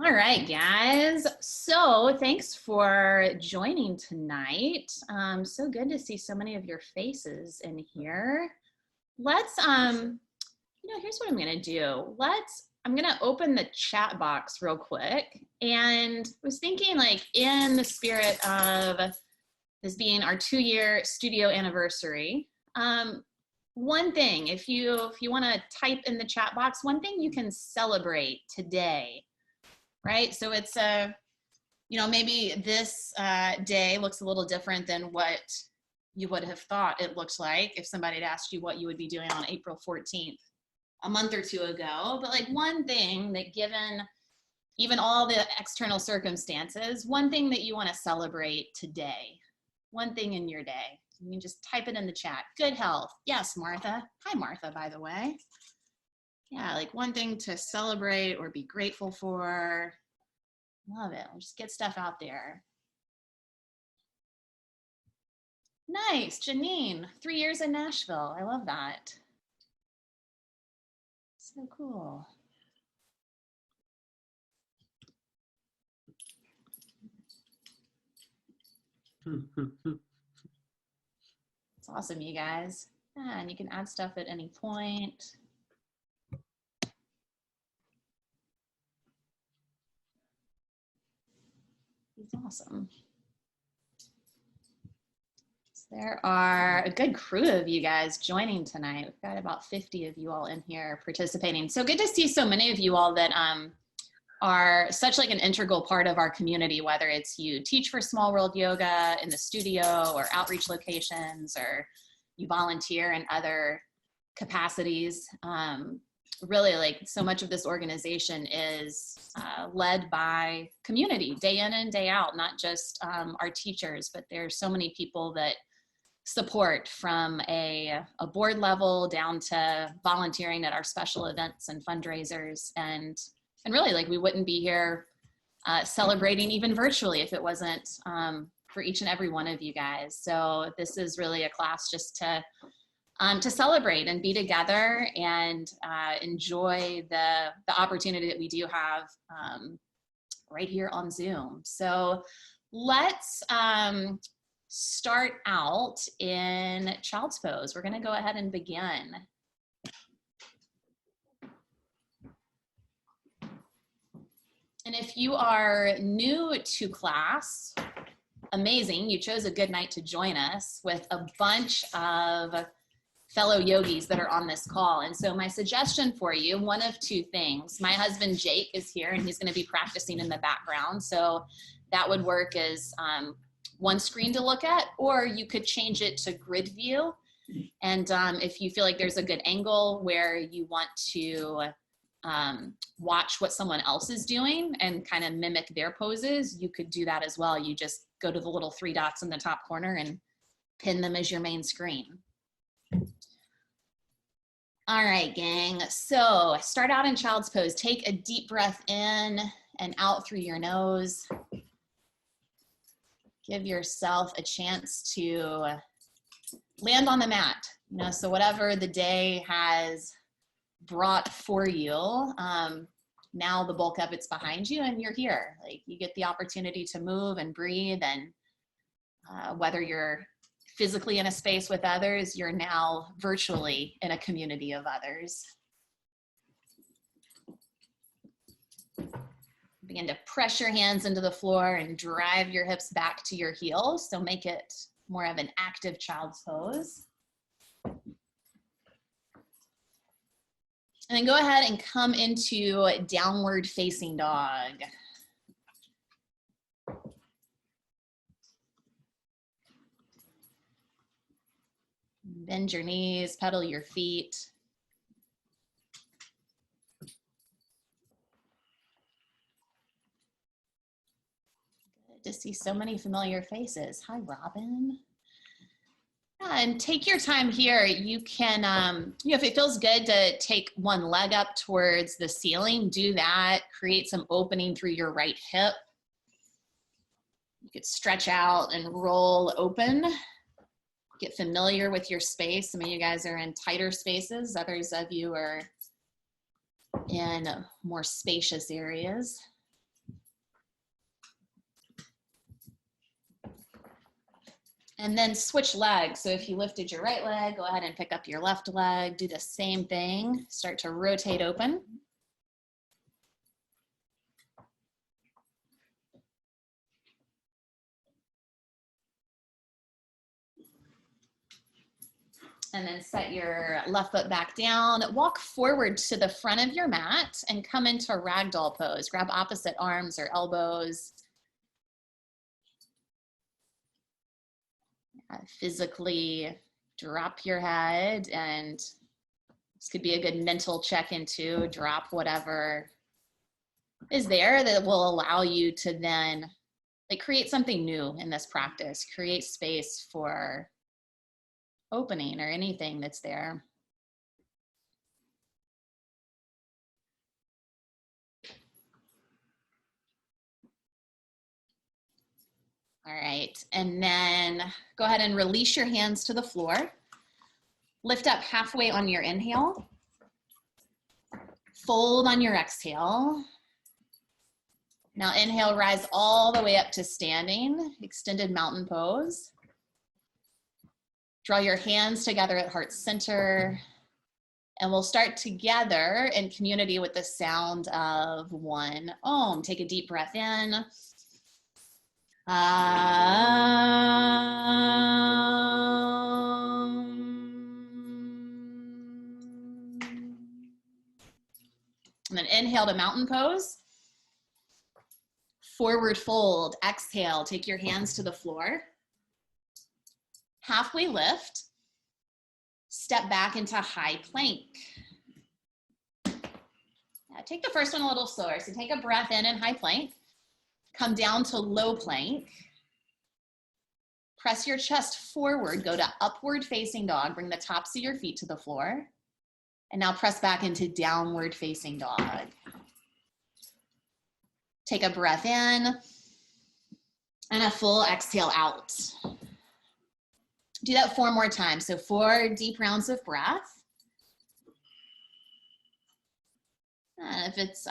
All right, guys. So thanks for joining tonight. So good to see so many of your faces in here. Let's, here's what I'm gonna do. I'm gonna open the chat box real quick. And I was thinking, like, in the spirit of this being our 2-year studio anniversary, one thing, if you wanna type in the chat box, one thing you can celebrate today, right? So it's maybe this day looks a little different than what you would have thought it looked like if somebody had asked you what you would be doing on April 14th a month or two ago. But like one thing that, given even all the external circumstances, one thing that you want to celebrate today, one thing in your day. You can just type it in the chat. Good health. Yes, Martha. Hi, Martha, by the way. Yeah, like one thing to celebrate or be grateful for. Love it. We'll just get stuff out there. Nice, Janine. 3 years in Nashville. I love that. So cool. It's awesome, you guys. Yeah, and you can add stuff at any point. It's awesome. So there are a good crew of you guys joining tonight. We've got about 50 of you all in here participating. So good to see so many of you all that are such like an integral part of our community, whether it's you teach for Small World Yoga in the studio or outreach locations, or you volunteer in other capacities. Really, like, so much of this organization is led by community day in and day out, not just our teachers, but there's so many people that support, from a board level down to volunteering at our special events and fundraisers. And really, like, we wouldn't be here celebrating even virtually if it wasn't for each and every one of you guys. So this is really a class just to celebrate and be together and enjoy the opportunity that we do have right here on Zoom. So let's start out in child's pose. We're going to go ahead and begin. And if you are new to class, amazing, you chose a good night to join us with a bunch of fellow yogis that are on this call. And so my suggestion for you, one of two things. My husband Jake is here and he's going to be practicing in the background. So that would work as one screen to look at, or you could change it to grid view. And if you feel like there's a good angle where you want to watch what someone else is doing and kind of mimic their poses, you could do that as well. You just go to the little 3 dots in the top corner and pin them as your main screen. All right, gang. So start out in child's pose. Take a deep breath in and out through your nose. Give yourself a chance to land on the mat. So whatever the day has brought for you, now the bulk of it's behind you and you're here. Like, you get the opportunity to move and breathe, and whether you're physically in a space with others, you're now virtually in a community of others. Begin to press your hands into the floor and drive your hips back to your heels. So make it more of an active child's pose. And then go ahead and come into downward facing dog. Bend your knees, pedal your feet. Good to see so many familiar faces. Hi, Robin. Yeah, and take your time here. You can, if it feels good to take one leg up towards the ceiling, do that. Create some opening through your right hip. You could stretch out and roll open. Get familiar with your space. Some of you guys are in tighter spaces. Others of you are in more spacious areas. And then switch legs. So if you lifted your right leg, go ahead and pick up your left leg. Do the same thing. Start to rotate open. And then set your left foot back down. Walk forward to the front of your mat and come into ragdoll pose. Grab opposite arms or elbows. Physically drop your head, and this could be a good mental check-in too. Drop whatever is there that will allow you to then create something new in this practice. Create space for opening or anything that's there. All right, and then go ahead and release your hands to the floor. Lift up halfway on your inhale. Fold on your exhale. Now inhale, rise all the way up to standing, extended mountain pose. Draw your hands together at heart center, and we'll start together in community with the sound of one Om. Take a deep breath in. And then inhale to mountain pose. Forward fold, exhale, take your hands to the floor. Halfway lift, step back into high plank. Take the first one a little slower. So take a breath in high plank. Come down to low plank. Press your chest forward, go to upward facing dog. Bring the tops of your feet to the floor. And now press back into downward facing dog. Take a breath in and a full exhale out. Do that 4 more times. So 4 deep rounds of breath. If it's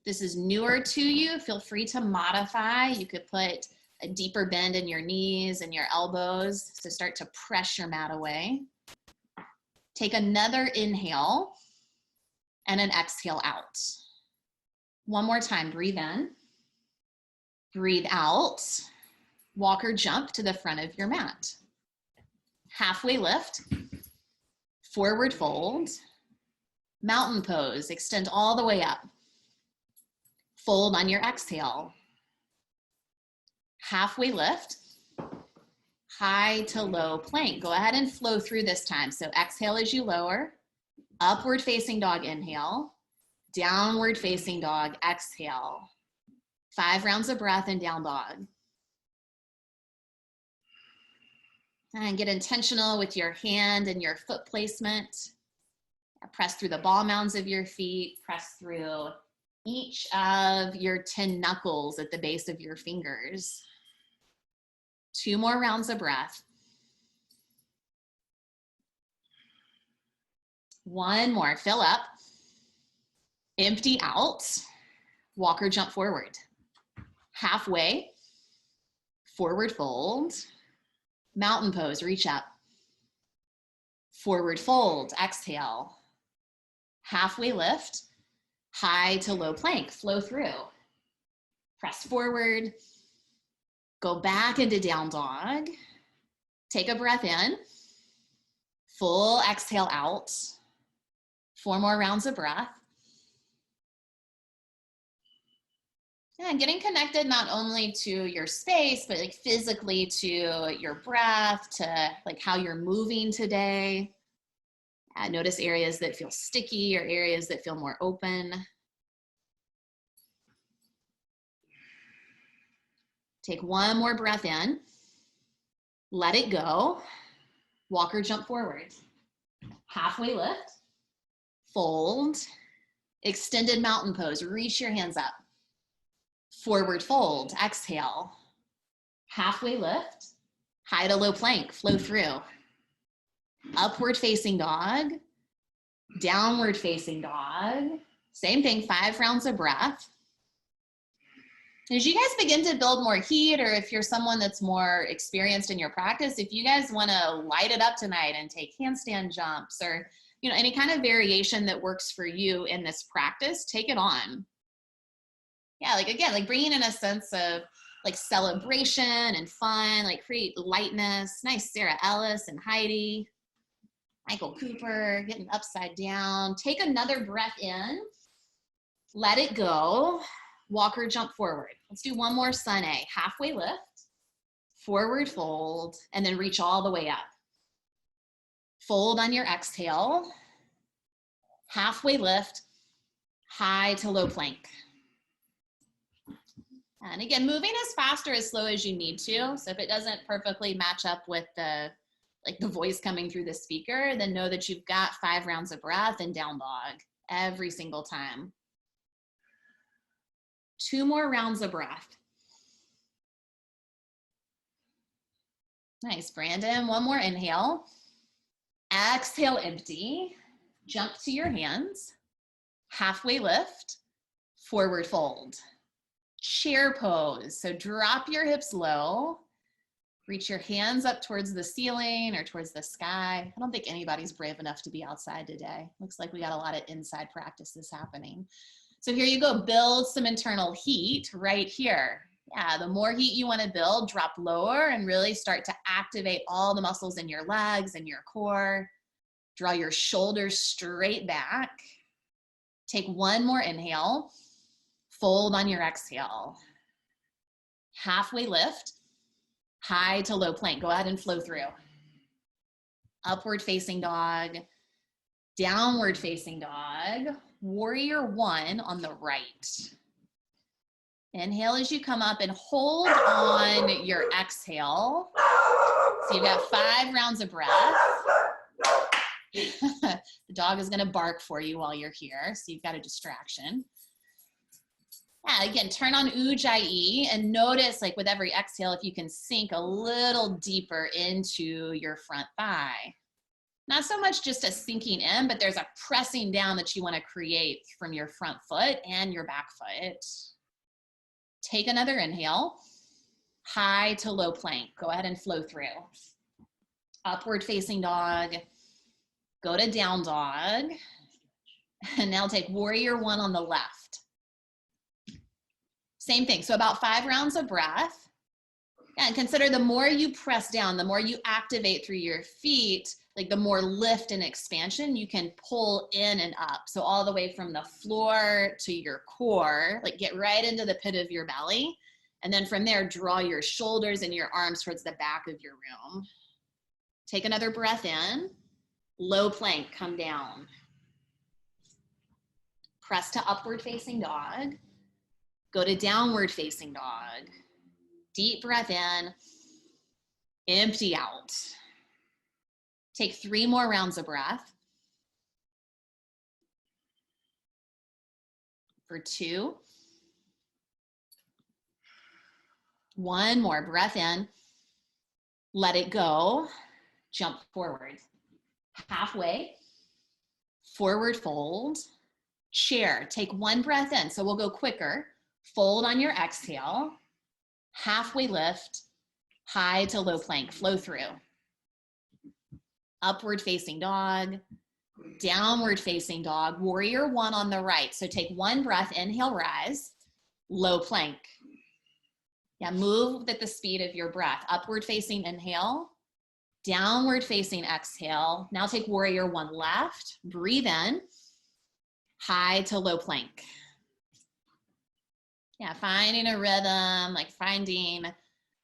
this is newer to you, feel free to modify. You could put a deeper bend in your knees and your elbows to start to press your mat away. Take another inhale and an exhale out. One more time, breathe in, breathe out, walk or jump to the front of your mat. Halfway lift, forward fold, mountain pose, extend all the way up. Fold on your exhale. Halfway lift, high to low plank. Go ahead and flow through this time. So exhale as you lower, upward facing dog inhale, downward facing dog exhale. 5 rounds of breath and down dog. And get intentional with your hand and your foot placement. Press through the ball mounds of your feet. Press through each of your 10 knuckles at the base of your fingers. 2 more rounds of breath. 1 more, fill up. Empty out. Walk or jump forward. Halfway, forward fold. Mountain pose, reach up. Forward fold, exhale. Halfway lift, high to low plank, flow through. Press forward, go back into down dog. Take a breath in, full exhale out. 4 more rounds of breath. And getting connected not only to your space, but physically to your breath, to how you're moving today. Notice areas that feel sticky or areas that feel more open. Take 1 more breath in. Let it go. Walk or jump forward. Halfway lift. Fold. Extended mountain pose. Reach your hands up. Forward fold. Exhale. Halfway lift. High to low plank. Flow through. Upward facing dog. Downward facing dog. Same thing, 5 rounds of breath. As you guys begin to build more heat, or if you're someone that's more experienced in your practice, if you guys want to light it up tonight and take handstand jumps or, you know, any kind of variation that works for you in this practice, take it on. Yeah, like again, like bringing in a sense of like celebration and fun, like create lightness. Nice, Sarah Ellis and Heidi. Michael Cooper, getting upside down. Take another breath in. Let it go. Walk or jump forward. Let's do one more sun A. Halfway lift, forward fold, and then reach all the way up. Fold on your exhale. Halfway lift, high to low plank. And again, moving as fast or as slow as you need to. So if it doesn't perfectly match up with the voice coming through the speaker, then know that you've got 5 rounds of breath and down dog every single time. 2 more rounds of breath. Nice, Brandon. 1 more inhale. Exhale, empty. Jump to your hands. Halfway lift, forward fold. Chair pose. So drop your hips low. Reach your hands up towards the ceiling or towards the sky. I don't think anybody's brave enough to be outside today. Looks like we got a lot of inside practices happening. So here you go, build some internal heat right here. Yeah, the more heat you want to build, drop lower and really start to activate all the muscles in your legs and your core. Draw your shoulders straight back. Take 1 more inhale. Fold on your exhale. Halfway lift, high to low plank. Go ahead and flow through. Upward facing dog, downward facing dog, warrior 1 on the right. Inhale as you come up and hold on your exhale. So you've got 5 rounds of breath. The dog is gonna bark for you while you're here, so you've got a distraction. Yeah, again, turn on Ujjayi and notice, like with every exhale, if you can sink a little deeper into your front thigh. Not so much just a sinking in, but there's a pressing down that you want to create from your front foot and your back foot. Take another inhale. High to low plank. Go ahead and flow through. Upward facing dog. Go to down dog. And now take warrior 1 on the left. Same thing, so about 5 rounds of breath. And consider the more you press down, the more you activate through your feet, like the more lift and expansion you can pull in and up. So all the way from the floor to your core, like get right into the pit of your belly. And then from there, draw your shoulders and your arms towards the back of your room. Take another breath in, low plank, come down. Press to upward facing dog. Go to downward facing dog. Deep breath in, empty out. Take 3 more rounds of breath. For 2. 1 more, breath in. Let it go, jump forward. Halfway, forward fold, chair. Take 1 breath in, so we'll go quicker. Fold on your exhale, halfway lift, high to low plank, flow through. Upward facing dog, downward facing dog, warrior 1 on the right. So take 1 breath, inhale, rise, low plank. Yeah, move at the speed of your breath. Upward facing inhale, downward facing exhale. Now take warrior 1 left, breathe in, high to low plank. Yeah, finding a rhythm, like finding,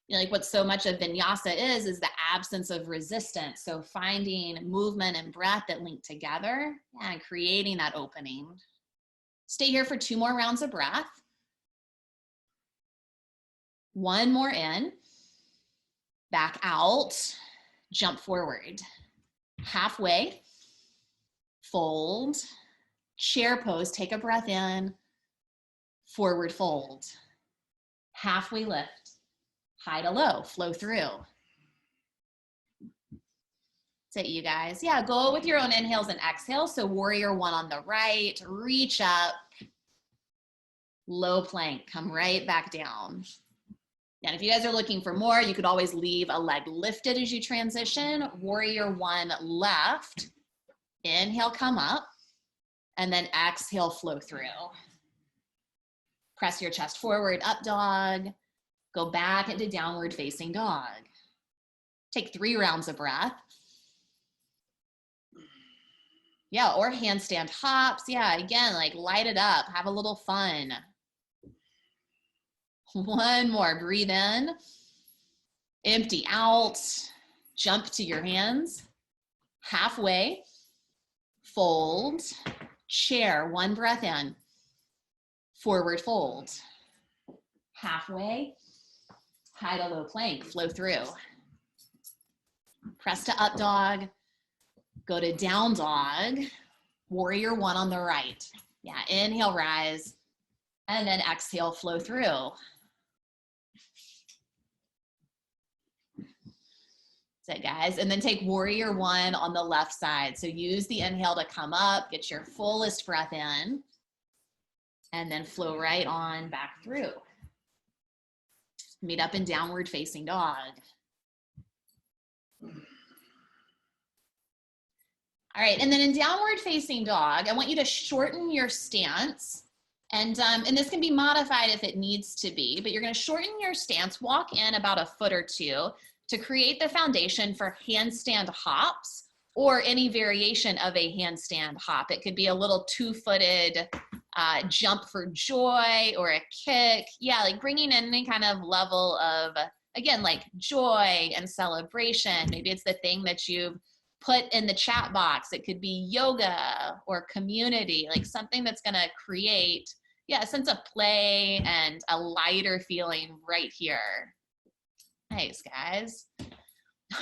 you know, like what so much of vinyasa is the absence of resistance. So finding movement and breath that link together and creating that opening. Stay here for 2 more rounds of breath. 1 more in, back out, jump forward. Halfway, fold, chair pose, take a breath in, forward fold, halfway lift, high to low, flow through. That's it, you guys. Yeah, go with your own inhales and exhales. So warrior 1 on the right, reach up, low plank, come right back down. And if you guys are looking for more, you could always leave a leg lifted as you transition. Warrior one left. Inhale, come up. And then exhale, flow through. Press your chest forward, up dog. Go back into downward facing dog. Take 3 rounds of breath. Yeah, or handstand hops. Yeah, again, like light it up, have a little fun. One more, breathe in, empty out, jump to your hands, halfway, fold, chair, 1 breath in, forward fold, halfway, high to low plank, flow through. Press to up dog, go to down dog, warrior one on the right. Yeah, inhale, rise, and then exhale, flow through. That's it, guys. And then take warrior one on the left side. So use the inhale to come up, get your fullest breath in, and then flow right on back through. Meet up in downward facing dog. All right, and then in downward facing dog, I want you to shorten your stance. And this can be modified if it needs to be, but you're gonna shorten your stance, walk in about a foot or 2 to create the foundation for handstand hops or any variation of a handstand hop. It could be a little 2-footed jump for joy or a kick. Yeah, like bringing in any kind of level of, again, like joy and celebration. Maybe it's the thing that you've put in the chat box. It could be yoga or community, like something that's gonna create, yeah, a sense of play and a lighter feeling right here. Nice, guys.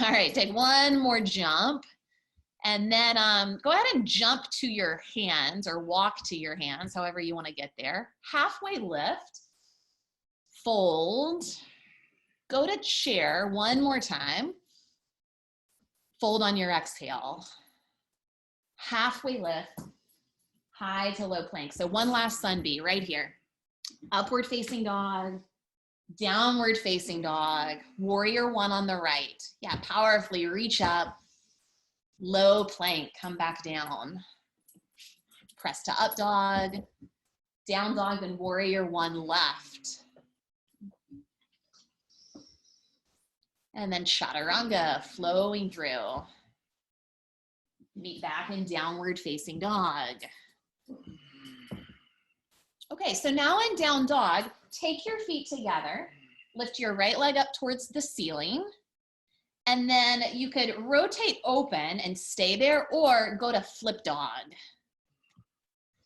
All right, take 1 more jump. And then go ahead and jump to your hands or walk to your hands, however you wanna get there. Halfway lift, fold, go to chair 1 more time. Fold on your exhale. Halfway lift, high to low plank. So 1 last sun bee right here. Upward facing dog, downward facing dog, warrior one on the right. Yeah, powerfully reach up, low plank, come back down. Press to up dog, down dog, then warrior one left. And then chaturanga, flowing through. Meet back in downward facing dog. Okay, so now in down dog, take your feet together, lift your right leg up towards the ceiling, and then you could rotate open and stay there or go to flip dog.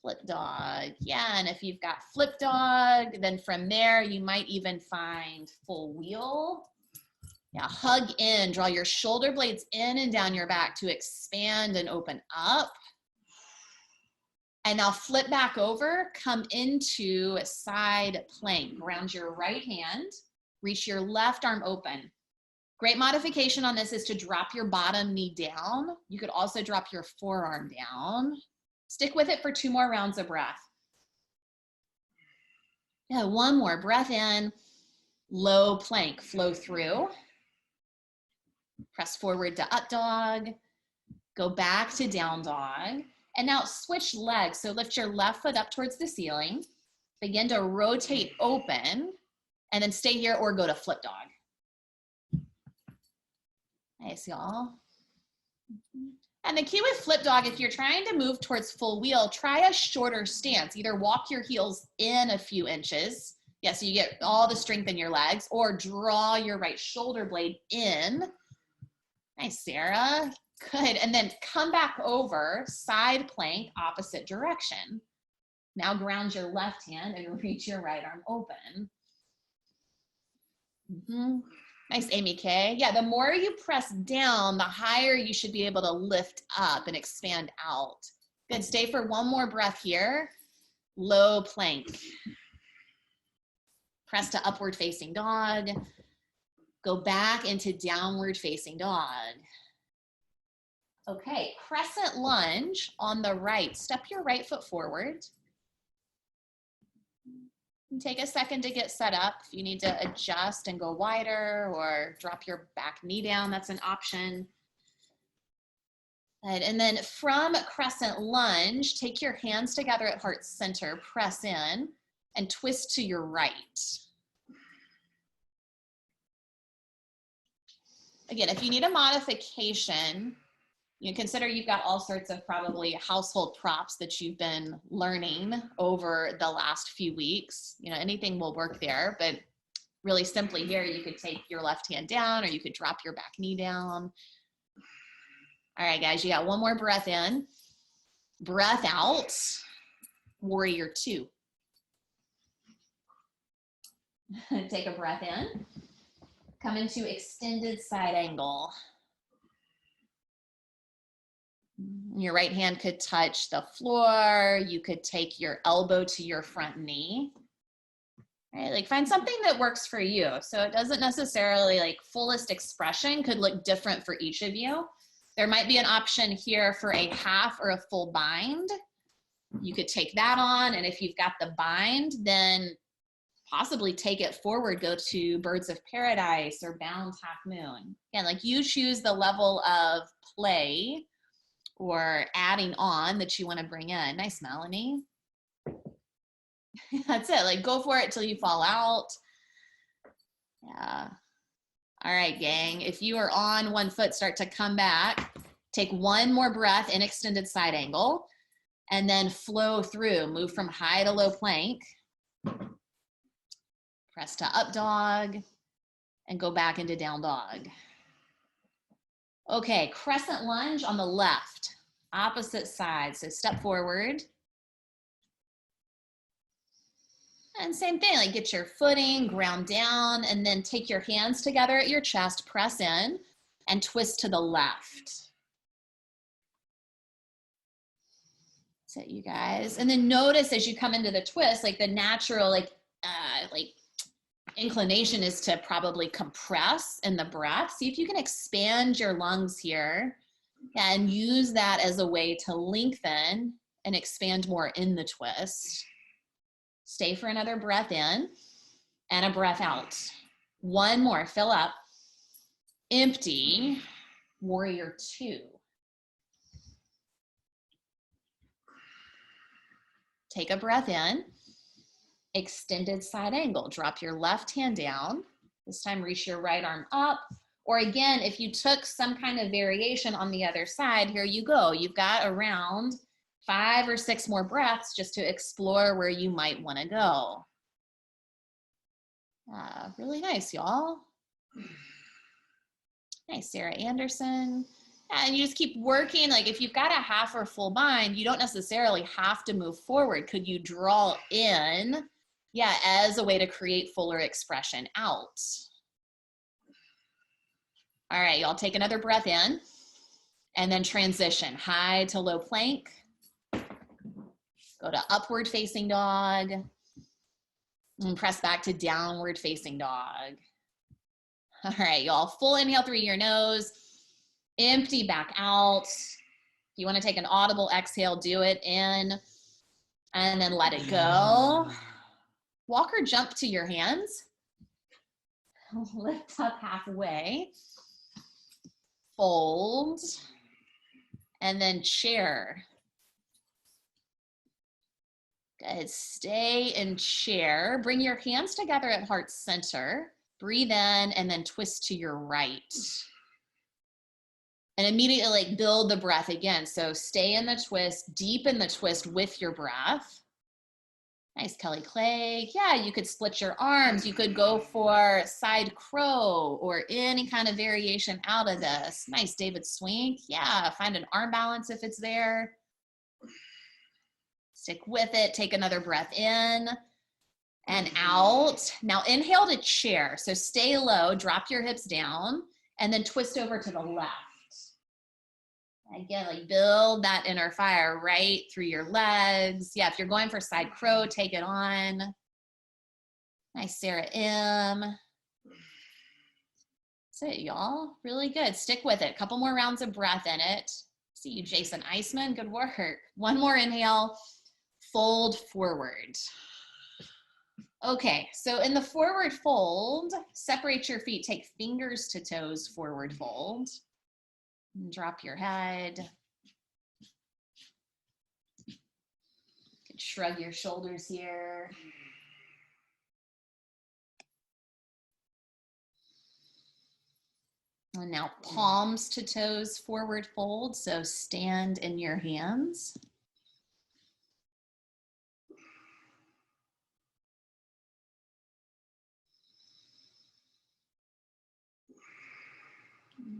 Flip dog, yeah, and if you've got flip dog, then from there you might even find full wheel. Yeah, hug in, draw your shoulder blades in and down your back to expand and open up. And now flip back over, come into side plank. Ground your right hand, reach your left arm open. Great modification on this is to drop your bottom knee down. You could also drop your forearm down. Stick with it for 2 more rounds of breath. Yeah, 1 more, breath in, low plank, flow through. Press forward to up dog, go back to down dog, and now switch legs. So lift your left foot up towards the ceiling, begin to rotate open, and then stay here or go to flip dog. Nice, y'all. And the key with flip dog, if you're trying to move towards full wheel, try a shorter stance. Either walk your heels in a few inches, yeah, so you get all the strength in your legs, or draw your right shoulder blade in. Nice, Sarah. Good. And then come back over, side plank, opposite direction. Now ground your left hand and reach your right arm open. Nice, Amy K. Yeah, the more you press down, the higher you should be able to lift up and expand out. Good. Stay for 1 more breath here. Low plank. Press to upward facing dog. Go back into downward facing dog. Okay, crescent lunge on the right. Step your right foot forward. And take a second to get set up. If you need to adjust and go wider or drop your back knee down, that's an option. Good. And then from crescent lunge, take your hands together at heart center, press in, and twist to your right. Again, if you need a modification, you consider you've got all sorts of probably household props that you've been learning over the last few weeks. You know, anything will work there, but really simply here, you could take your left hand down or you could drop your back knee down. All right, guys, you got one more breath in. Breath out, warrior two. Take a breath in. Come into extended side angle. Your right hand could touch the floor. You could take your elbow to your front knee. All right, like find something that works for you. So it doesn't necessarily like fullest expression could look different for each of you. There might be an option here for a half or a full bind. You could take that on, and if you've got the bind, then possibly take it forward, go to Birds of Paradise or Bound Half Moon. Again, like you choose the level of play or adding on that you want to bring in. Nice, Melanie. That's it, like go for it till you fall out. Yeah. All right, gang, if you are on one foot, start to come back. Take one more breath in extended side angle, and then flow through. Move from high to low plank. Press to up dog, and go back into down dog. Okay, crescent lunge on the left, opposite side. So step forward. And same thing, like get your footing, ground down, and then take your hands together at your chest, press in, and twist to the left. That's it, you guys. And then notice as you come into the twist, like the natural, like inclination is to probably compress in the breath. See if you can expand your lungs here and use that as a way to lengthen and expand more in the twist. Stay for another breath in and a breath out. One more, fill up, empty, warrior two. Take a breath in, extended side angle. Drop your left hand down. This time reach your right arm up. Or again, if you took some kind of variation on the other side, here you go. You've got around 5 or 6 more breaths just to explore where you might want to go. Really nice, y'all. Nice, Sarah Anderson. Yeah, and you just keep working. Like if you've got a half or full bind, you don't necessarily have to move forward. Could you draw in, yeah, as a way to create fuller expression out? All right, y'all take another breath in and then transition high to low plank. Go to upward facing dog and press back to downward facing dog. All right, y'all, full inhale through your nose, empty back out. If you want to take an audible exhale, do it in and then let it go. Walk or jump to your hands. Lift up halfway. Fold. And then chair. Good. Stay in chair. Bring your hands together at heart center. Breathe in and then twist to your right. And immediately like build the breath again. So stay in the twist, deepen the twist with your breath. Nice, Kelly Clay. Yeah, you could split your arms. You could go for side crow or any kind of variation out of this. Nice, David Swink. Yeah, find an arm balance if it's there. Stick with it. Take another breath in and out. Now inhale to chair. So stay low, drop your hips down, and then twist over to the left. Again, like build that inner fire right through your legs. Yeah, if you're going for side crow, take it on. Nice, Sarah M. That's it, y'all. Really good. Stick with it. A couple more rounds of breath in it. See you, Jason Eisman. Good work. One more inhale. Fold forward. Okay, so in the forward fold, separate your feet, take fingers to toes, forward fold. And drop your head. You can shrug your shoulders here. And now palms to toes, forward fold. So stand in your hands.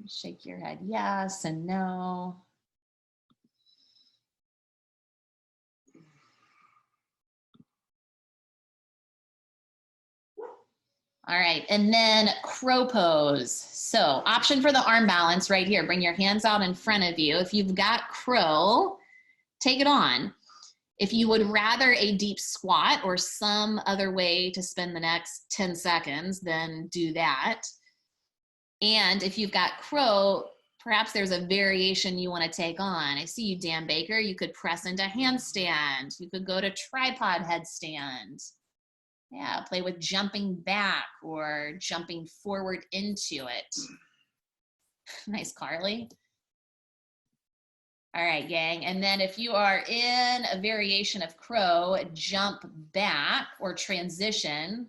Shake your head yes and no. All right, and then crow pose. So option for the arm balance right here. Bring your hands out in front of you. If you've got crow, take it on. If you would rather a deep squat or some other way to spend the next 10 seconds, then do that. And if you've got crow, perhaps there's a variation you want to take on. I see you, Dan Baker. You could press into handstand. You could go to tripod headstand. Yeah, play with jumping back or jumping forward into it. Nice, Carly. All right, gang. And then if you are in a variation of crow, jump back or transition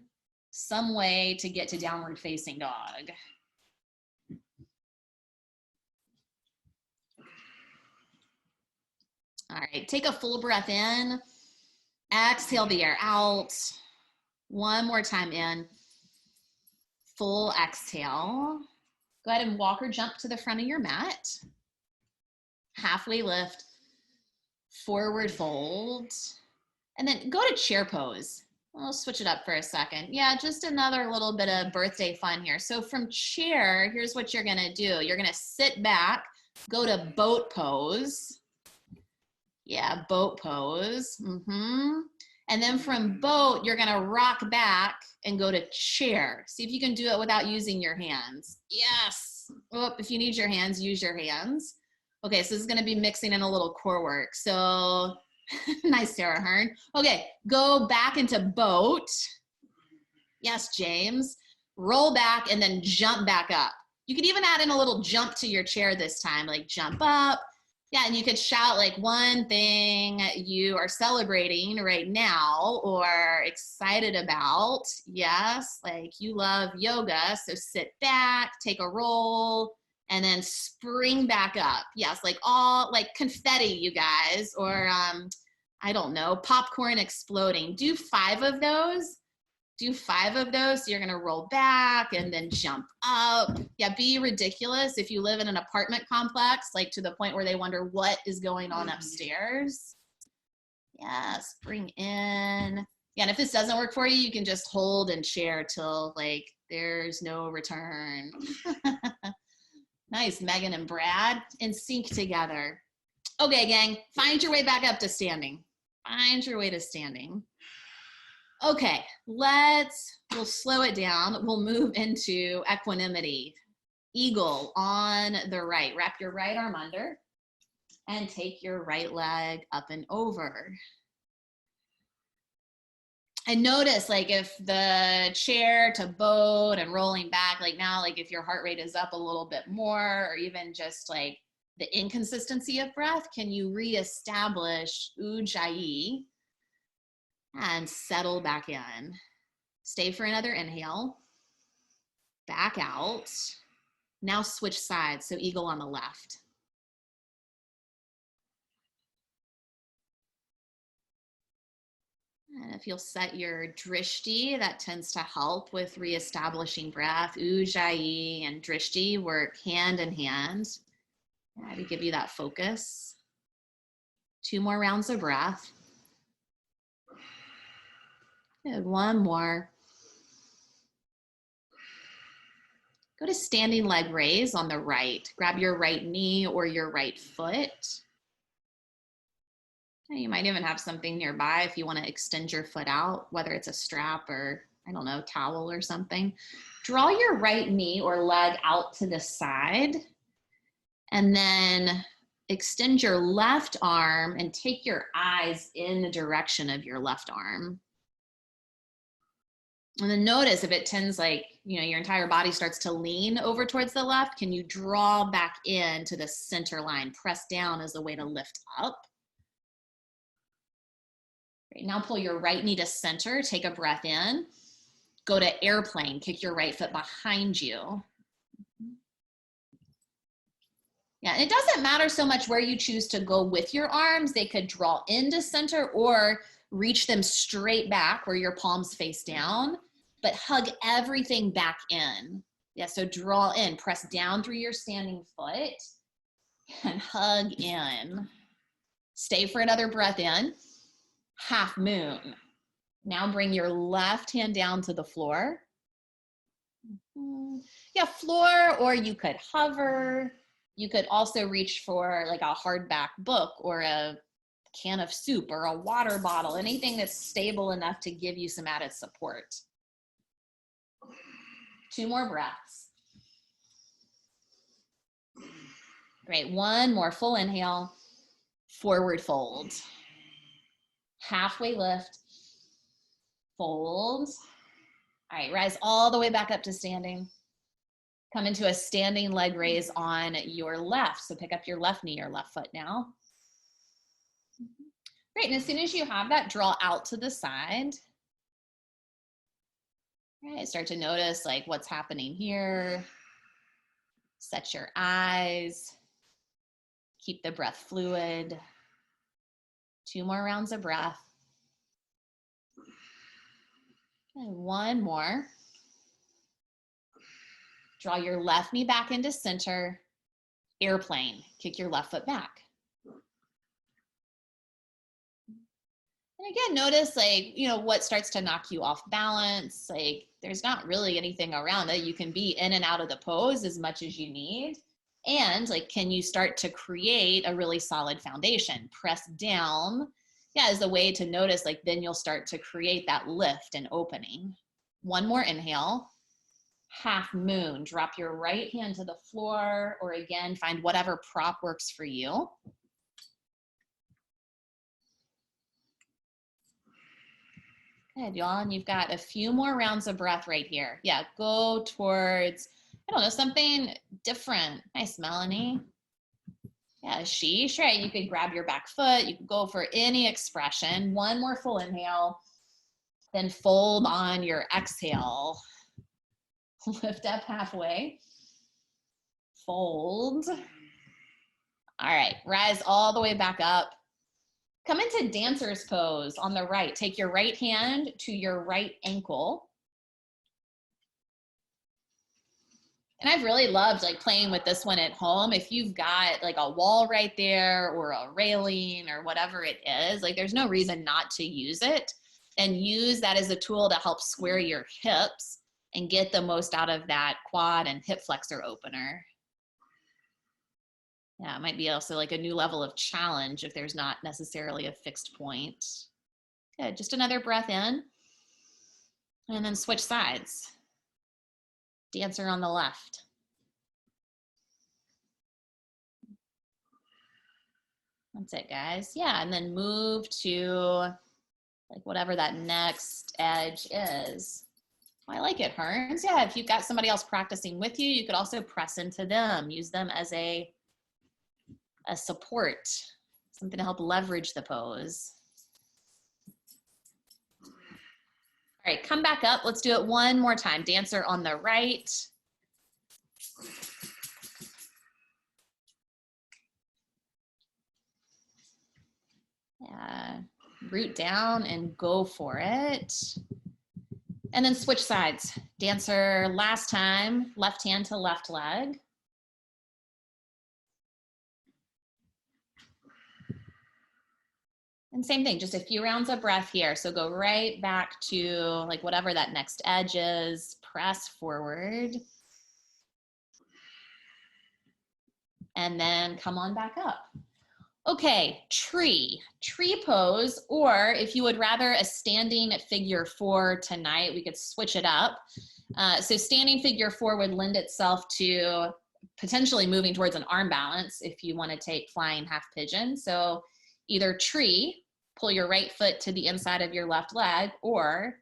some way to get to downward facing dog. All right, take a full breath in. Exhale the air out. One more time in. Full exhale. Go ahead and walk or jump to the front of your mat. Halfway lift. Forward fold. And then go to chair pose. I'll switch it up for a second. Yeah, just another little bit of birthday fun here. So from chair, here's what you're gonna do. You're gonna sit back, go to boat pose. Yeah, boat pose. And then from boat, you're gonna rock back and go to chair. See if you can do it without using your hands. Yes. Oh, if you need your hands, use your hands. Okay, so this is gonna be mixing in a little core work. So nice, Sarah Hearn. Okay, go back into boat. Yes, James. Roll back and then jump back up. You could even add in a little jump to your chair this time, like jump up. Yeah, and you could shout like one thing you are celebrating right now or excited about. Yes, like you love yoga, so sit back, take a roll, and then spring back up. Yes, like all like confetti, you guys, or I don't know, popcorn exploding. Do 5 of those. Do 5 of those. So you're gonna roll back and then jump up. Yeah, be ridiculous if you live in an apartment complex, like to the point where they wonder what is going on upstairs. Yes, bring in. Yeah, and if this doesn't work for you, you can just hold and share till like there's no return. Nice, Megan and Brad in sync together. Okay, gang, find your way back up to standing. Find your way to standing. Okay, we'll slow it down. We'll move into equanimity. Eagle on the right. Wrap your right arm under and take your right leg up and over. And notice like if the chair to boat and rolling back, like now, like if your heart rate is up a little bit more or even just like the inconsistency of breath, can you reestablish Ujjayi and settle back in? Stay for another inhale. Back out. Now switch sides, so eagle on the left. And if you'll set your drishti, that tends to help with reestablishing breath. Ujjayi and drishti work hand in hand to give you that focus. 2 more rounds of breath. Good, 1 more. Go to standing leg raise on the right. Grab your right knee or your right foot. You might even have something nearby if you want to extend your foot out, whether it's a strap or, I don't know, towel or something. Draw your right knee or leg out to the side and then extend your left arm and take your eyes in the direction of your left arm. And then notice if it tends like, you know, your entire body starts to lean over towards the left, can you draw back into the center line? Press down as a way to lift up. Great. Now pull your right knee to center, take a breath in. Go to airplane, kick your right foot behind you. Yeah, and it doesn't matter so much where you choose to go with your arms. They could draw into center or reach them straight back where your palms face down, but hug everything back in. Yeah, so draw in, press down through your standing foot and hug in. Stay for another breath in. Half moon. Now bring your left hand down to the floor. Yeah, floor, or you could hover. You could also reach for like a hardback book or a can of soup or a water bottle, anything that's stable enough to give you some added support. 2 more breaths. Great, 1 more full inhale, forward fold. Halfway lift, fold. All right, rise all the way back up to standing. Come into a standing leg raise on your left. So pick up your left knee or left foot now. Great, and as soon as you have that, draw out to the side. All right, start to notice like what's happening here. Set your eyes. Keep the breath fluid. 2 more rounds of breath. And 1 more. Draw your left knee back into center. Airplane, kick your left foot back. And again, notice like, you know, what starts to knock you off balance. Like there's not really anything around it. You can be in and out of the pose as much as you need. And like, can you start to create a really solid foundation? Press down, yeah, as a way to notice, like then you'll start to create that lift and opening. 1 more inhale. Half moon, drop your right hand to the floor, or again, find whatever prop works for you. Good, y'all, and you've got a few more rounds of breath right here. Yeah, go towards, I don't know, something different. Nice, Melanie. Yeah, sheesh, right? You could grab your back foot. You could go for any expression. 1 more full inhale, then fold on your exhale. Lift up halfway, fold. All right, rise all the way back up. Come into dancer's pose on the right. Take your right hand to your right ankle. And I've really loved like playing with this one at home. If you've got like a wall right there or a railing or whatever it is, like there's no reason not to use it, and use that as a tool to help square your hips and get the most out of that quad and hip flexor opener. Yeah, it might be also like a new level of challenge if there's not necessarily a fixed point. Good, just another breath in. And then switch sides. Dancer on the left. That's it, guys. Yeah, and then move to like whatever that next edge is. I like it, Hearns. Yeah, if you've got somebody else practicing with you, you could also press into them, use them as a support, something to help leverage the pose. All right, come back up. Let's do it 1 more time. Dancer on the right. Yeah, root down and go for it. And then switch sides. Dancer last time, left hand to left leg. And same thing, just a few rounds of breath here. So go right back to like whatever that next edge is, press forward. And then come on back up. Okay, tree pose, or if you would rather a standing figure 4 tonight, we could switch it up. So standing figure 4 would lend itself to potentially moving towards an arm balance if you want to take flying half pigeon. So either tree, pull your right foot to the inside of your left leg, or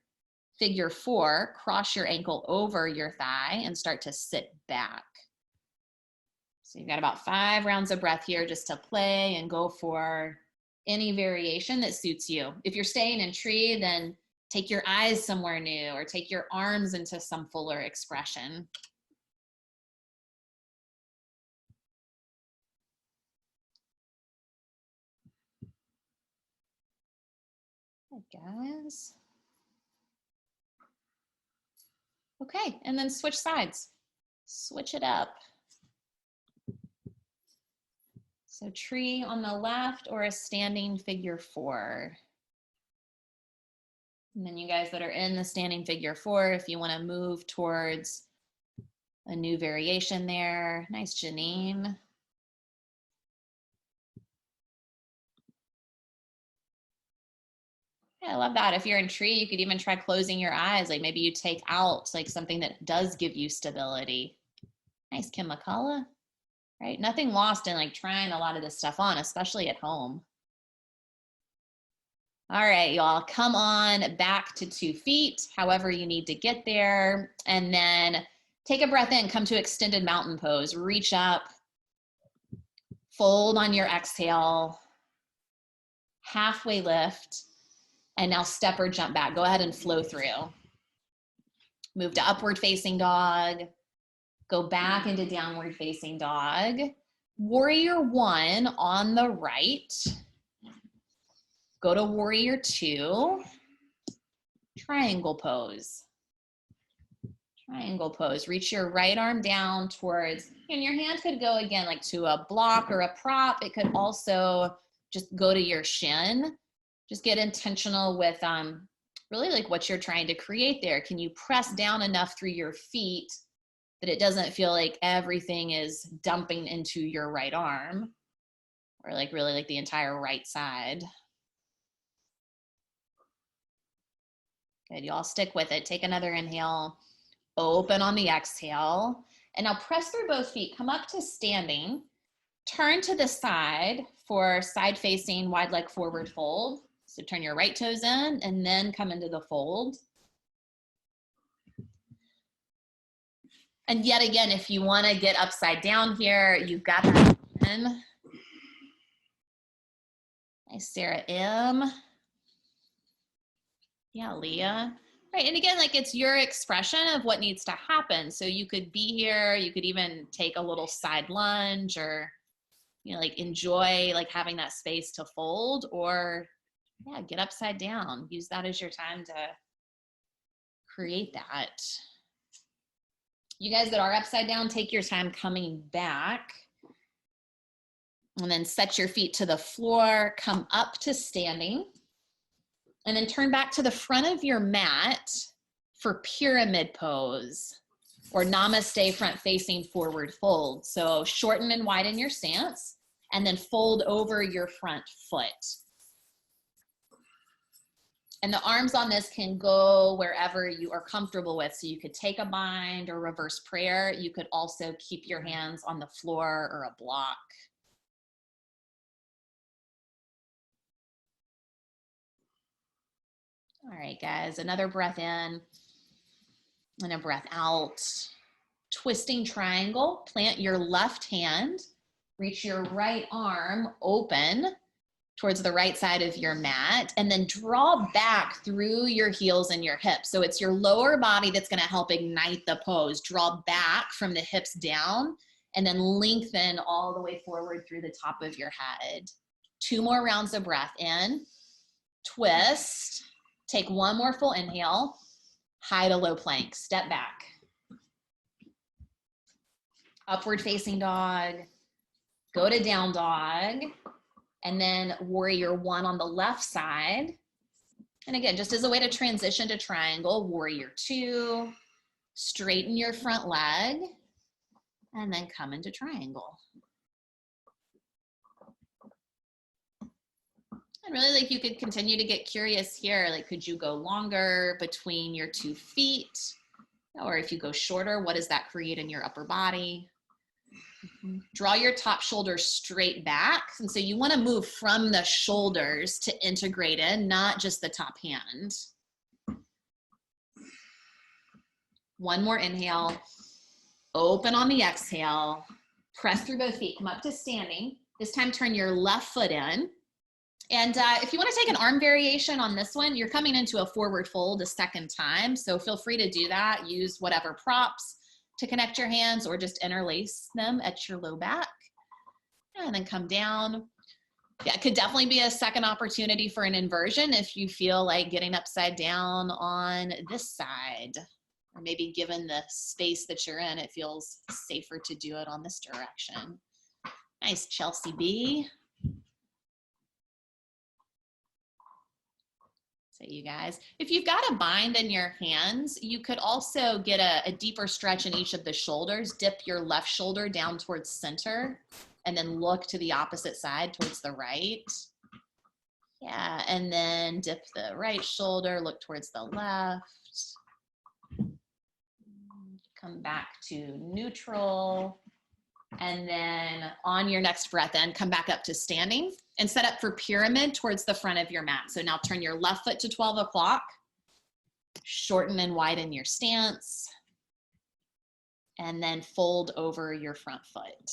figure 4, cross your ankle over your thigh and start to sit back. So you've got about 5 rounds of breath here just to play and go for any variation that suits you. If you're staying in tree, then take your eyes somewhere new or take your arms into some fuller expression. Hey guys. Okay, and then switch sides. Switch it up. So tree on the left or a standing figure 4. And then you guys that are in the standing figure 4, if you want to move towards a new variation there. Nice, Janine. Yeah, I love that. If you're in tree, you could even try closing your eyes. Like maybe you take out like something that does give you stability. Nice, Kim McCullough. Right? Nothing lost in like trying a lot of this stuff on, especially at home. All right, y'all, come on back to 2 feet, however you need to get there. And then take a breath in, come to extended mountain pose. Reach up, fold on your exhale, halfway lift, and now step or jump back. Go ahead and flow through. Move to upward facing dog. Go back into downward facing dog. Warrior 1 on the right. Go to warrior 2. Triangle pose. Triangle pose. Reach your right arm down towards, and your hand could go again like to a block or a prop. It could also just go to your shin. Just get intentional with really like what you're trying to create there. Can you press down enough through your feet that it doesn't feel like everything is dumping into your right arm or like really like the entire right side? Good, y'all stick with it. Take another inhale, open on the exhale. And now press through both feet, come up to standing, turn to the side for side facing wide leg forward fold. So turn your right toes in and then come into the fold. And yet again, if you want to get upside down here, you've got that in. Nice, Sarah M. Yeah, Leah. Right, and again, like it's your expression of what needs to happen. So you could be here, you could even take a little side lunge or, you know, like enjoy like having that space to fold or yeah, get upside down. Use that as your time to create that. You guys that are upside down, take your time coming back and then set your feet to the floor, come up to standing. And then turn back to the front of your mat for pyramid pose or namaste front facing forward fold. So shorten and widen your stance and then fold over your front foot. And the arms on this can go wherever you are comfortable with. So you could take a bind or reverse prayer. You could also keep your hands on the floor or a block. All right, guys, another breath in and a breath out. Twisting triangle, plant your left hand, reach your right arm open towards the right side of your mat, and then draw back through your heels and your hips. So it's your lower body that's gonna help ignite the pose. Draw back from the hips down and then lengthen all the way forward through the top of your head. 2 more rounds of breath in, twist. Take 1 more full inhale, high to low plank, step back. Upward facing dog, go to down dog, and then warrior 1 on the left side. And again, just as a way to transition to triangle, warrior 2, straighten your front leg, and then come into triangle. And really, like you could continue to get curious here. Like, could you go longer between your 2 feet? Or if you go shorter, what does that create in your upper body? Draw your top shoulders straight back. And so you want to move from the shoulders to integrate in, not just the top hand. One more inhale. Open on the exhale. Press through both feet. Come up to standing. This time, turn your left foot in. And if you want to take an arm variation on this one, you're coming into a forward fold a second time. So feel free to do that. Use whatever props to connect your hands or just interlace them at your low back. And then come down. Yeah, it could definitely be a second opportunity for an inversion if you feel like getting upside down on this side. Or maybe given the space that you're in, it feels safer to do it on this direction. Nice, Chelsea B. So you guys, if you've got a bind in your hands, you could also get a deeper stretch in each of the shoulders. Dip your left shoulder down towards center and then look to the opposite side towards the right. Yeah, and then dip the right shoulder, look towards the left. Come back to neutral. And then on your next breath in, come back up to standing and set up for pyramid towards the front of your mat. So now turn your left foot to 12 o'clock, shorten and widen your stance, and then fold over your front foot.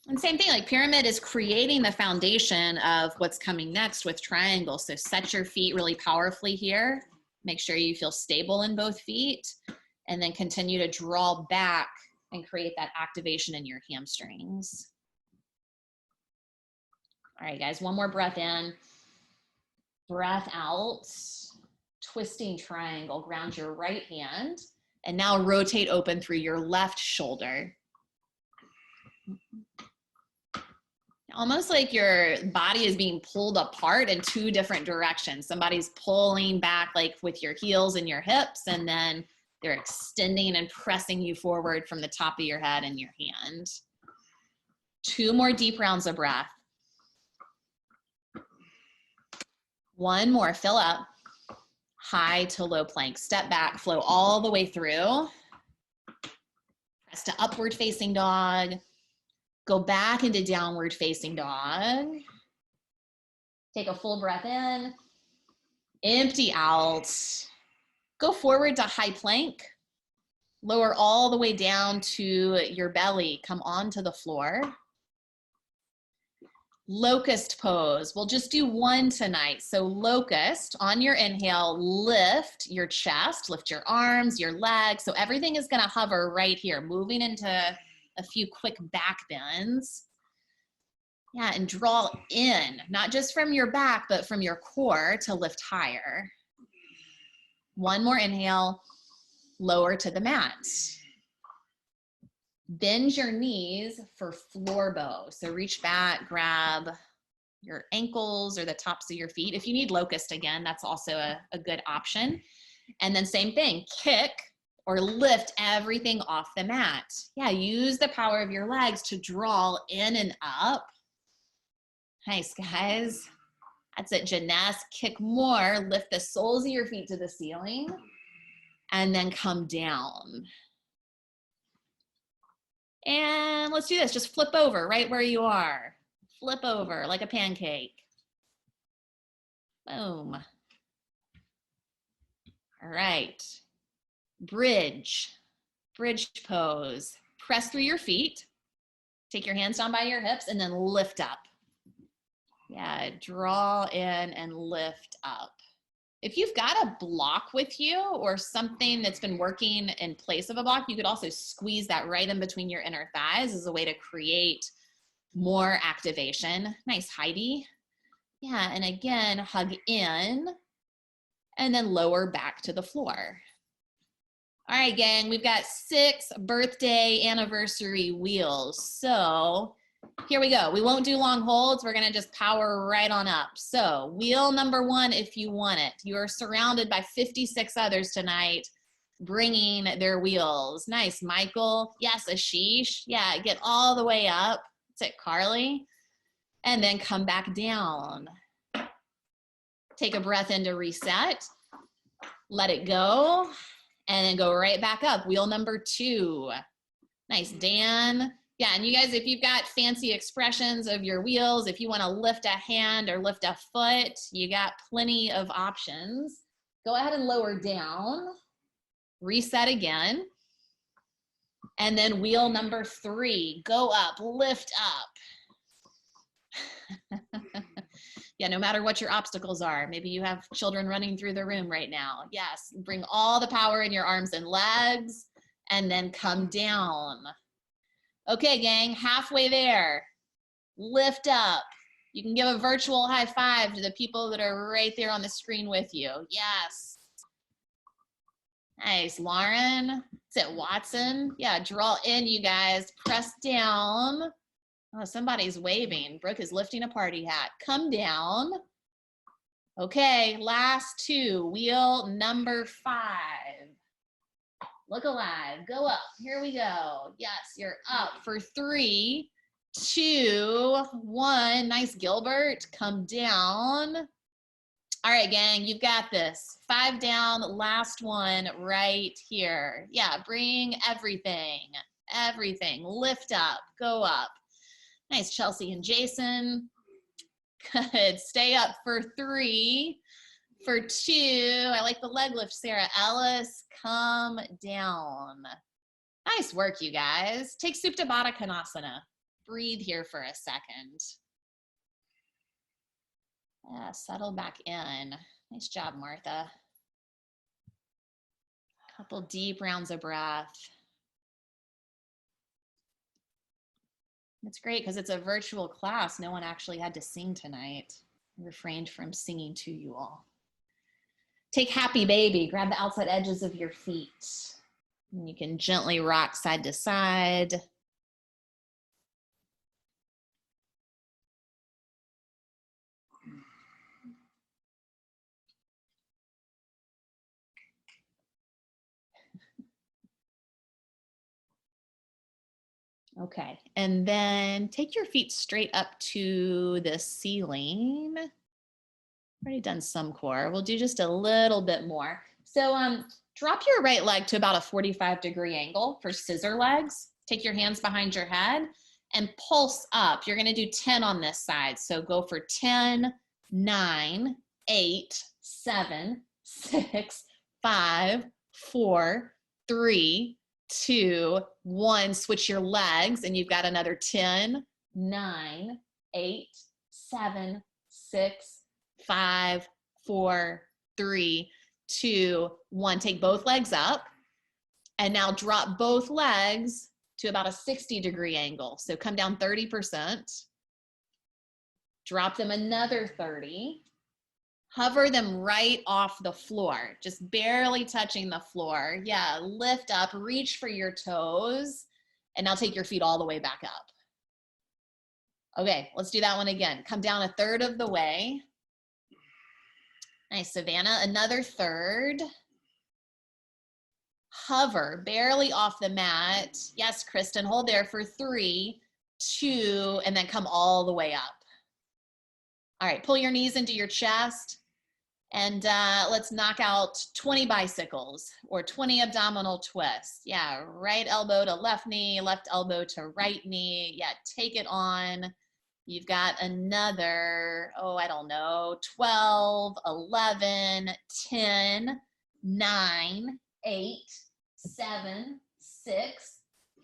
And same thing, like pyramid is creating the foundation of what's coming next with triangle. So set your feet really powerfully here. Make sure you feel stable in both feet. And then continue to draw back and create that activation in your hamstrings. All right, guys, one more breath in. Breath out. Twisting triangle, ground your right hand. And now rotate open through your left shoulder. Almost like your body is being pulled apart in two different directions. Somebody's pulling back like with your heels and your hips, and then they're extending and pressing you forward from the top of your head and your hand. Two more deep rounds of breath. One more, fill up. High to low plank. Step back, flow all the way through. Press to upward facing dog. Go back into downward facing dog. Take a full breath in. Empty out. Go forward to high plank. Lower all the way down to your belly. Come onto the floor. Locust pose. We'll just do one tonight. So locust, on your inhale, lift your chest, lift your arms, your legs. So everything is gonna hover right here, moving into a few quick back bends. Yeah, and draw in, not just from your back, but from your core to lift higher. One more inhale, lower to the mat. Bend your knees for floor bow. So reach back, grab your ankles or the tops of your feet. If you need locust again, that's also a good option. And then same thing, kick or lift everything off the mat. Yeah, use the power of your legs to draw in and up. Nice, guys. That's it, Jeunesse. Kick more, lift the soles of your feet to the ceiling, and then come down. And let's do this, just flip over right where you are. Flip over like a pancake. Boom. All right, bridge pose. Press through your feet. Take your hands down by your hips and then lift up. Yeah, draw in and lift up. If you've got a block with you or something that's been working in place of a block, you could also squeeze that right in between your inner thighs as a way to create more activation. Nice, Heidi. Yeah, and again, hug in and then lower back to the floor. All right, gang, we've got 6 birthday anniversary wheels. So here we go. We won't do long holds. We're gonna just power right on up. So wheel number 1, if you want it. You are surrounded by 56 others tonight bringing their wheels. Nice, Michael. Yes, Ashish. Yeah, get all the way up. That's it, Carly. And then come back down. Take a breath in to reset. Let it go. And then go right back up. Wheel number 2. Nice, Dan. Yeah, and you guys, if you've got fancy expressions of your wheels, if you want to lift a hand or lift a foot, you got plenty of options. Go ahead and lower down. Reset again. And then wheel number 3, go up, lift up. Yeah, no matter what your obstacles are. Maybe you have children running through the room right now. Yes, bring all the power in your arms and legs, and then come down. Okay, gang, halfway there. Lift up. You can give a virtual high five to the people that are right there on the screen with you. Yes. Nice, Lauren. Is it Watson? Yeah, draw in, you guys. Press down. Oh, somebody's waving. Brooke is lifting a party hat. Come down. Okay, last 2. Wheel number 5. Look alive. Go up. Here we go. Yes, you're up for 3, 2, 1. Nice, Gilbert. Come down. All right, gang, you've got this. 5 down, last one right here. Yeah, bring everything. Everything. Lift up. Go up. Nice, Chelsea and Jason. Good. Stay up for 3. For 2, I like the leg lift, Sarah Ellis. Come down. Nice work, you guys. Take Supta Baddha Konasana. Breathe here for a second. Yeah, settle back in. Nice job, Martha. Couple deep rounds of breath. It's great because it's a virtual class. No one actually had to sing tonight. I refrained from singing to you all. Take Happy Baby. Grab the outside edges of your feet. And you can gently rock side to side. Okay, and then take your feet straight up to the ceiling. Already done some core. We'll do just a little bit more. So drop your right leg to about a 45-degree angle for scissor legs. Take your hands behind your head and pulse up. You're gonna do 10 on this side. So go for 10, 9, 8, 7, 6, 5, 4, 3, 2, 1. Switch your legs and you've got another 10, 9, 8, 7, 6, 5, 4, 3, 2, 1. Take both legs up and now drop both legs to about a 60-degree angle. So come down 30%, drop them another 30, hover them right off the floor, just barely touching the floor. Yeah, lift up, reach for your toes, and now take your feet all the way back up. Okay, let's do that one again. Come down a third of the way. Nice, Savannah, another third. Hover barely off the mat. Yes, Kristen, hold there for 3, 2, and then come all the way up. All right, pull your knees into your chest and let's knock out 20 bicycles or 20 abdominal twists. Yeah, right elbow to left knee, left elbow to right knee. Yeah, take it on. You've got another, oh, I don't know, 12, 11, 10, 9, 8, 7, 6,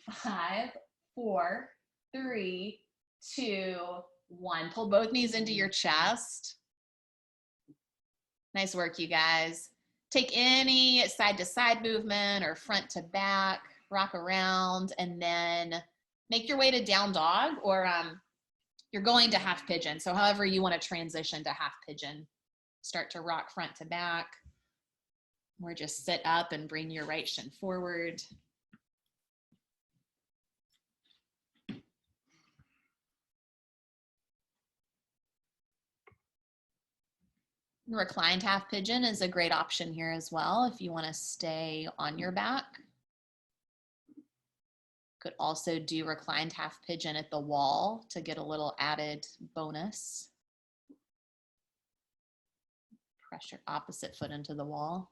5, 4, 3, 2, 1. Pull both knees into your chest. Nice work, you guys. Take any side to side movement or front to back, rock around, and then make your way to down dog, or you're going to half pigeon. So however you want to transition to half pigeon, start to rock front to back, or just sit up and bring your right shin forward. Reclined half pigeon is a great option here as well if you want to stay on your back. Could also do reclined half pigeon at the wall to get a little added bonus. Press your opposite foot into the wall.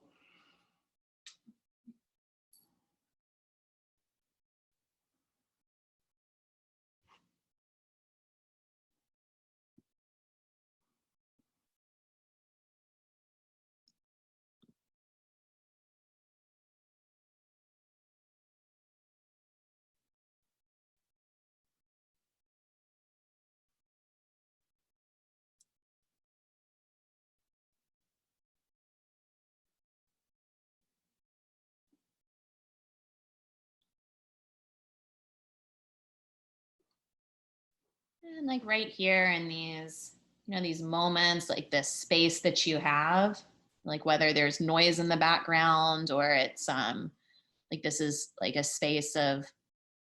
And like right here in these, these moments, like this space that you have, like whether there's noise in the background or it's like this is like a space of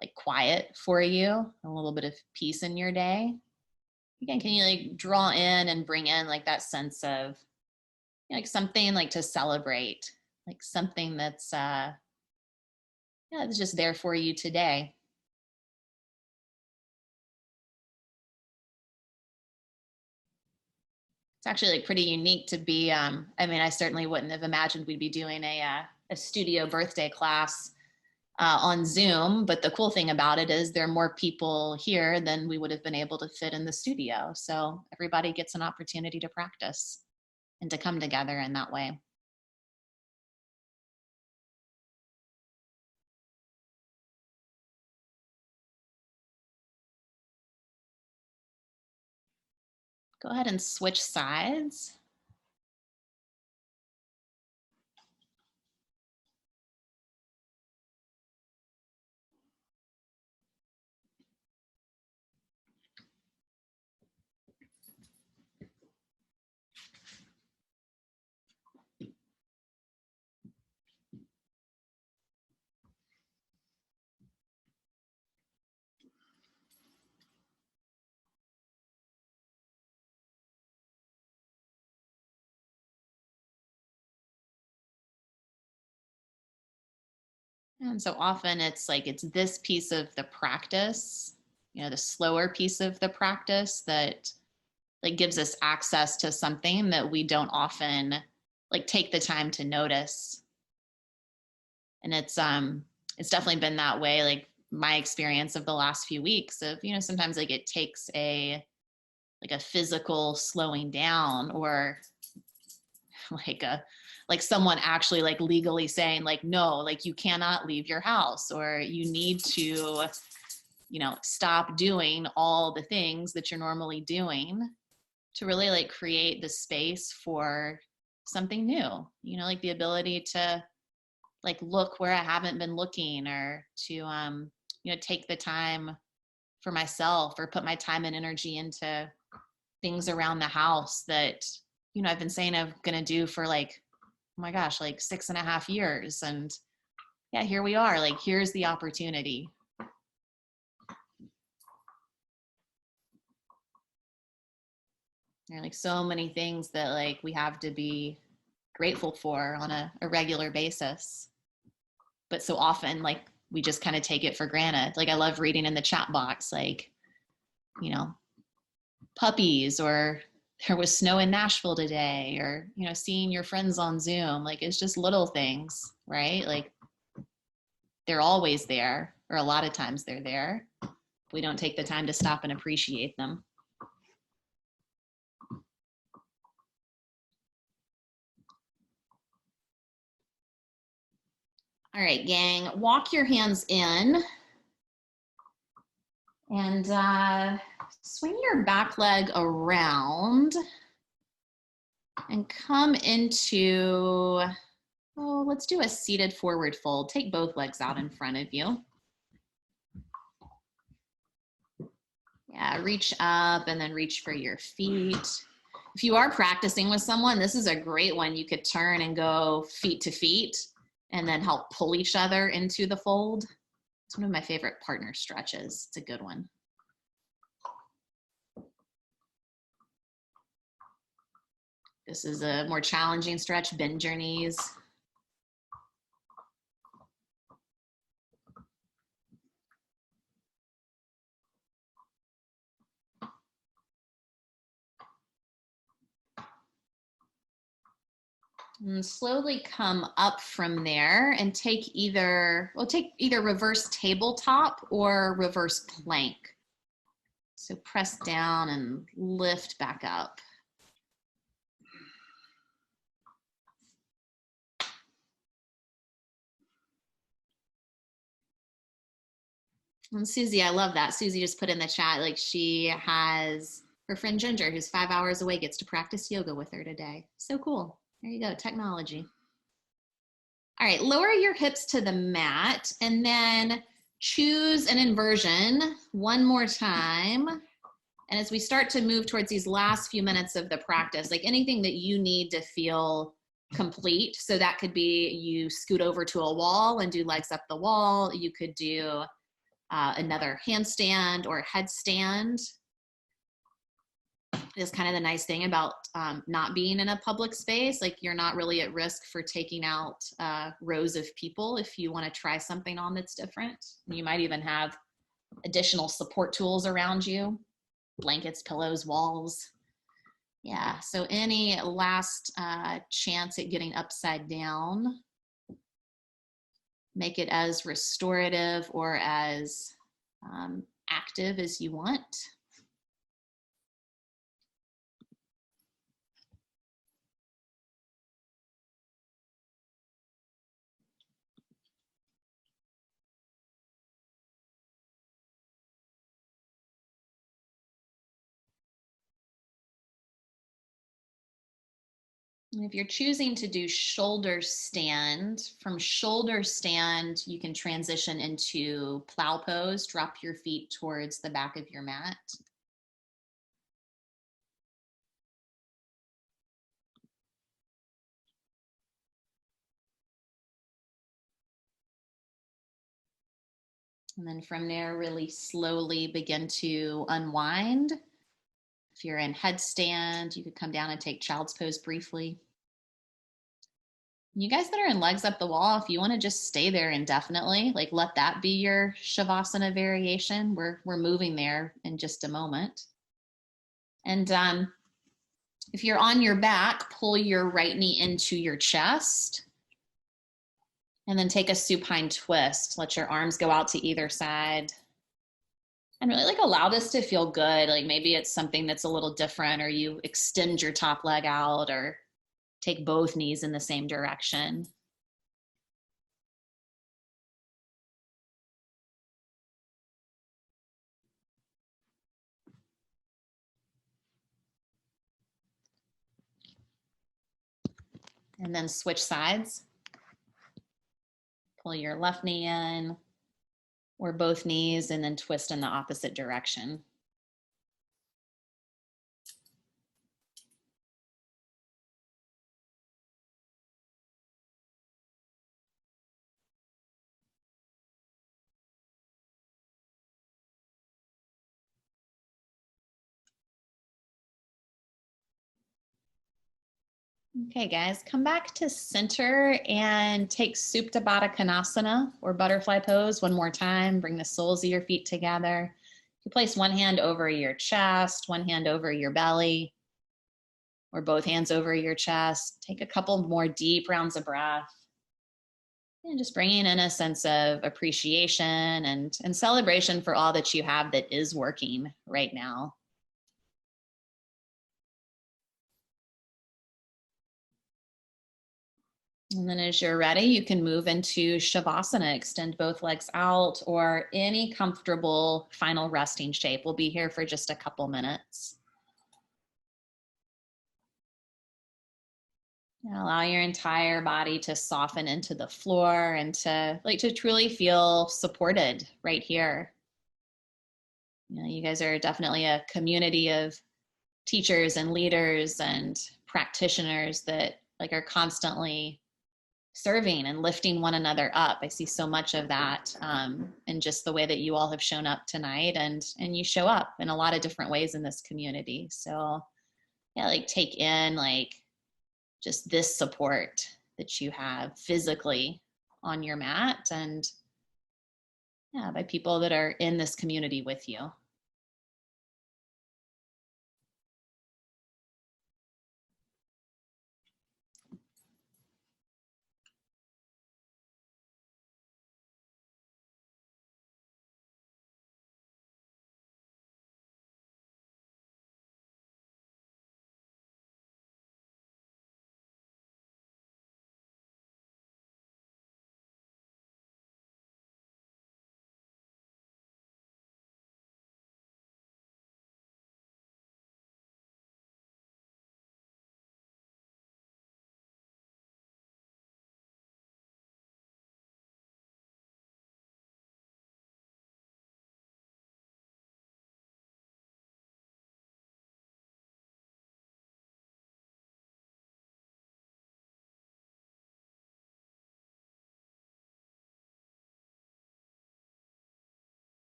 like quiet for you, a little bit of peace in your day. Again, can you like draw in and bring in like that sense of like something like to celebrate, like something that's it's just there for you today. It's actually like pretty unique to be, I mean, I certainly wouldn't have imagined we'd be doing a studio birthday class on Zoom, but the cool thing about it is there are more people here than we would have been able to fit in the studio. So everybody gets an opportunity to practice and to come together in that way. Go ahead and switch sides. And so often it's like, it's this piece of the practice, the slower piece of the practice that like gives us access to something that we don't often like take the time to notice. And it's definitely been that way. Like my experience of the last few weeks of, sometimes like it takes a physical slowing down or like someone actually like legally saying like, no, like you cannot leave your house or you need to, stop doing all the things that you're normally doing to really like create the space for something new, like the ability to like look where I haven't been looking or to, take the time for myself or put my time and energy into things around the house that, I've been saying I'm going to do for like, oh my gosh, like 6.5 years. And yeah, here we are, like, here's the opportunity. There are like so many things that like we have to be grateful for on a regular basis. But so often, like, we just kind of take it for granted. Like I love reading in the chat box, like, puppies, or there was snow in Nashville today, or, seeing your friends on Zoom. Like it's just little things, right? Like they're always there, or a lot of times they're there. We don't take the time to stop and appreciate them. All right, gang, walk your hands in and swing your back leg around and come into, let's do a seated forward fold. Take both legs out in front of you. Yeah, reach up and then reach for your feet. If you are practicing with someone, this is a great one. You could turn and go feet to feet and then help pull each other into the fold. It's one of my favorite partner stretches. It's a good one. This is a more challenging stretch. Bend your knees. And slowly come up from there and take either reverse tabletop or reverse plank. So press down and lift back up. And Susie, I love that. Susie just put in the chat, like she has her friend Ginger, who's 5 hours away, gets to practice yoga with her today. So cool. There you go, technology. All right, lower your hips to the mat and then choose an inversion one more time. And as we start to move towards these last few minutes of the practice, like anything that you need to feel complete. So that could be you scoot over to a wall and do legs up the wall. You could do another handstand or headstand. Is kind of the nice thing about not being in a public space. Like you're not really at risk for taking out rows of people if you want to try something on that's different. You might even have additional support tools around you, blankets, pillows, walls. Yeah, so any last chance at getting upside down, make it as restorative or as active as you want. If you're choosing to do shoulder stand, from shoulder stand, you can transition into plow pose, drop your feet towards the back of your mat. And then from there, really slowly begin to unwind. If you're in headstand, you could come down and take child's pose briefly. You guys that are in legs up the wall, if you want to just stay there indefinitely, like let that be your Shavasana variation. We're moving there in just a moment. And if you're on your back, pull your right knee into your chest. And then take a supine twist. Let your arms go out to either side. And really like allow this to feel good. Like maybe it's something that's a little different, or you extend your top leg out, or take both knees in the same direction. And then switch sides. Pull your left knee in, or both knees, and then twist in the opposite direction. Okay, guys, come back to center and take Supta Baddha Konasana, or butterfly pose, one more time. Bring the soles of your feet together. You place one hand over your chest, one hand over your belly, or both hands over your chest. Take a couple more deep rounds of breath. And just bringing in a sense of appreciation and celebration for all that you have that is working right now. And then as you're ready, you can move into Shavasana, extend both legs out, or any comfortable final resting shape. We'll be here for just a couple minutes. And allow your entire body to soften into the floor and to truly feel supported right here. You know, you guys are definitely a community of teachers and leaders and practitioners that like are constantly serving and lifting one another up. I see so much of that in just the way that you all have shown up tonight, and you show up in a lot of different ways in this community. So yeah, like take in like just this support that you have physically on your mat, and yeah, by people that are in this community with you.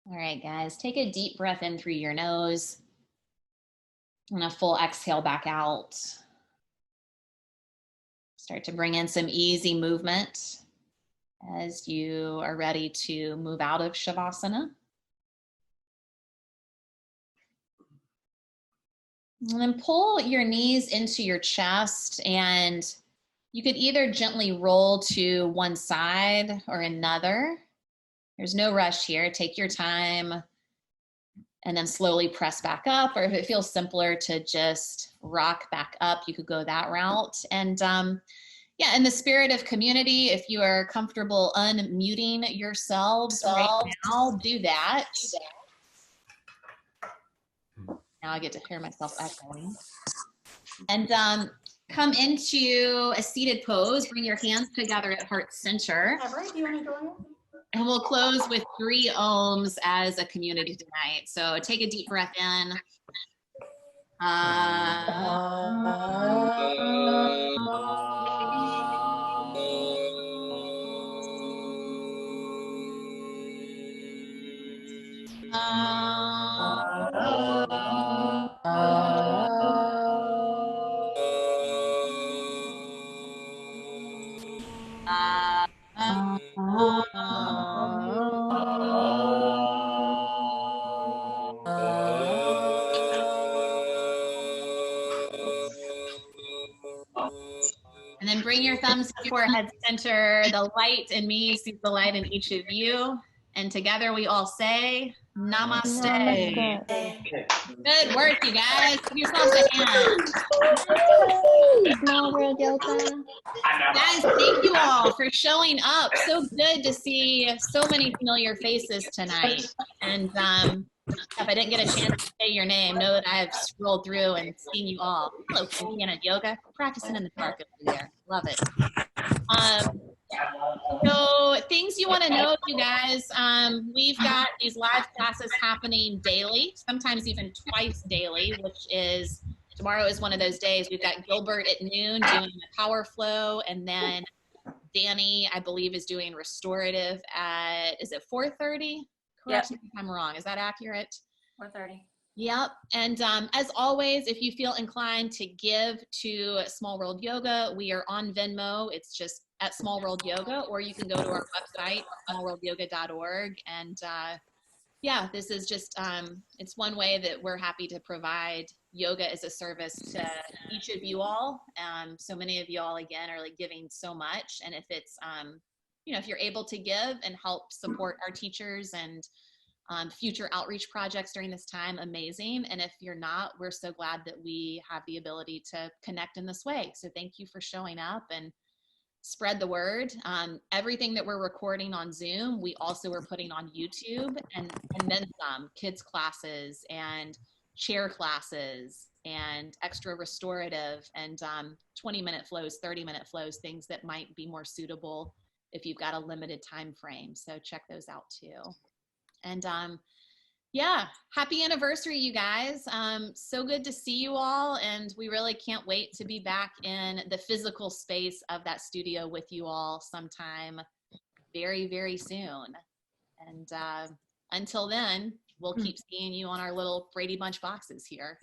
All right, guys, take a deep breath in through your nose and a full exhale back out. Start to bring in some easy movement as you are ready to move out of Shavasana. And then pull your knees into your chest, and you could either gently roll to one side or another. There's no rush here. Take your time and then slowly press back up, or if it feels simpler to just rock back up, you could go that route. And yeah, in the spirit of community, if you are comfortable unmuting yourselves right now, do that. Now I get to hear myself echoing. And come into a seated pose. Bring your hands together at heart center. Do you want to join? And we'll close with 3 ohms as a community tonight. So take a deep breath in. And then bring your thumbs to forehead center. The light in me sees the light in each of you. And together we all say, Namaste. Good work, you guys. Give yourselves a hand. Small world yoga. Guys, thank you all for showing up. So good to see so many familiar faces tonight. And if I didn't get a chance to say your name, know that I have scrolled through and seen you all. Hello, Indiana Yoga. Practicing in the dark over there. Love it. So things you want to know, you guys, we've got these live classes happening daily, sometimes even twice daily, which is, tomorrow is one of those days. We've got Gilbert at noon doing the power flow, and then Danny, I believe, is doing restorative at, is it 4:30? Correct me if I'm wrong. Is that accurate? 4:30. Yep. And as always, if you feel inclined to give to Small World Yoga, we are on Venmo. It's just at Small World Yoga, or you can go to our website, smallworldyoga.org. And yeah, this is just, it's one way that we're happy to provide yoga as a service to each of you all. So many of you all, again, are like giving so much. And if it's, you know, if you're able to give and help support our teachers and future outreach projects during this time, amazing. And if you're not, we're so glad that we have the ability to connect in this way. So thank you for showing up and spread the word. Everything that we're recording on Zoom, we also are putting on YouTube, and then some, kids classes and chair classes and extra restorative and 20-minute flows, 30-minute flows, things that might be more suitable if you've got a limited time frame. So check those out too. And yeah, happy anniversary, you guys. So good to see you all. And we really can't wait to be back in the physical space of that studio with you all sometime very, very soon. And until then, we'll keep seeing you on our little Brady Bunch boxes here.